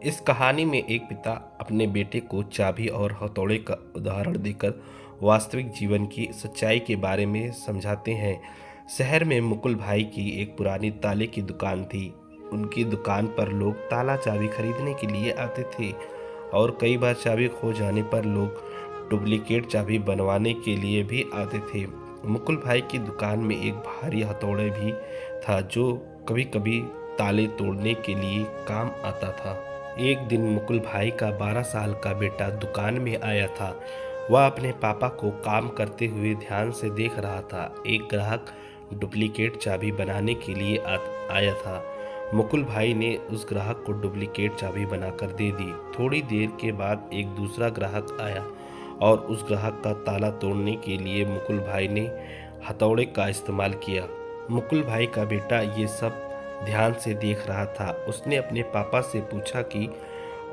इस कहानी में एक पिता अपने बेटे को चाबी और हथौड़े का उदाहरण देकर वास्तविक जीवन की सच्चाई के बारे में समझाते हैं। शहर में मुकुल भाई की एक पुरानी ताले की दुकान थी। उनकी दुकान पर लोग ताला चाबी खरीदने के लिए आते थे और कई बार चाबी खो जाने पर लोग डुप्लीकेट चाबी बनवाने के लिए भी आते थे। मुकुल भाई की दुकान में एक भारी हथौड़े भी था जो कभी कभी ताले तोड़ने के लिए काम आता था। एक दिन मुकुल भाई का 12 साल का बेटा दुकान में आया था। वह अपने पापा को काम करते हुए ध्यान से देख रहा था। एक ग्राहक डुप्लीकेट चाबी बनाने के लिए आया था। मुकुल भाई ने उस ग्राहक को डुप्लीकेट चाबी बनाकर दे दी। थोड़ी देर के बाद एक दूसरा ग्राहक आया और उस ग्राहक का ताला तोड़ने के लिए मुकुल भाई ने हथौड़े का इस्तेमाल किया। मुकुल भाई का बेटा ये सब ध्यान से देख रहा था। उसने अपने पापा से पूछा कि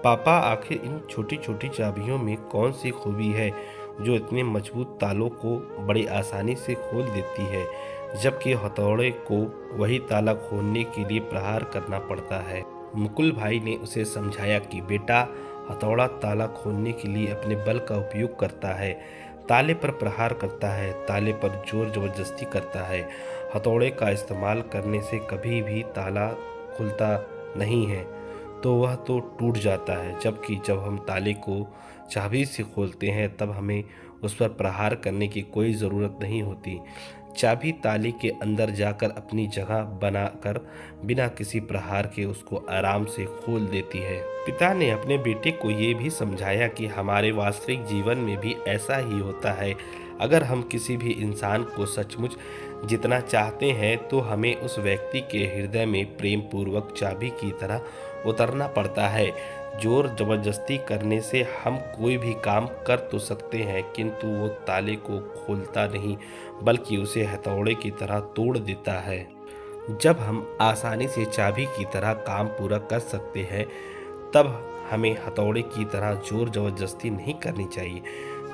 पापा, आखिर इन छोटी छोटी चाबियों में कौन सी खूबी है जो इतने मजबूत तालों को बड़ी आसानी से खोल देती है, जबकि हथौड़े को वही ताला खोलने के लिए प्रहार करना पड़ता है। मुकुल भाई ने उसे समझाया कि बेटा, हथौड़ा ताला खोलने के लिए अपने बल का उपयोग करता है, ताले पर प्रहार करता है, ताले पर जोर जबरदस्ती करता है। हथौड़े का इस्तेमाल करने से कभी भी ताला खुलता नहीं है, तो वह तो टूट जाता है, जबकि जब हम ताले को चाबी से खोलते हैं तब हमें उस पर प्रहार करने की कोई ज़रूरत नहीं होती। चाबी ताले के अंदर जाकर अपनी जगह बनाकर बिना किसी प्रहार के उसको आराम से खोल देती है। पिता ने अपने बेटे को ये भी समझाया कि हमारे वास्तविक जीवन में भी ऐसा ही होता है। अगर हम किसी भी इंसान को सचमुच जितना चाहते हैं तो हमें उस व्यक्ति के हृदय में प्रेम पूर्वक चाबी की तरह उतरना पड़ता है। जोर जबरदस्ती करने से हम कोई भी काम कर तो सकते हैं, किंतु वो ताले को खोलता नहीं बल्कि उसे हथौड़े की तरह तोड़ देता है। जब हम आसानी से चाबी की तरह काम पूरा कर सकते हैं तब हमें हथौड़े की तरह जोर जबरदस्ती नहीं करनी चाहिए।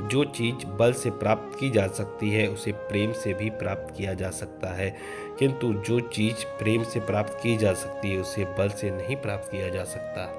जो चीज़ बल से प्राप्त की जा सकती है उसे प्रेम से भी प्राप्त किया जा सकता है, किंतु जो चीज़ प्रेम से प्राप्त की जा सकती है उसे बल से नहीं प्राप्त किया जा सकता।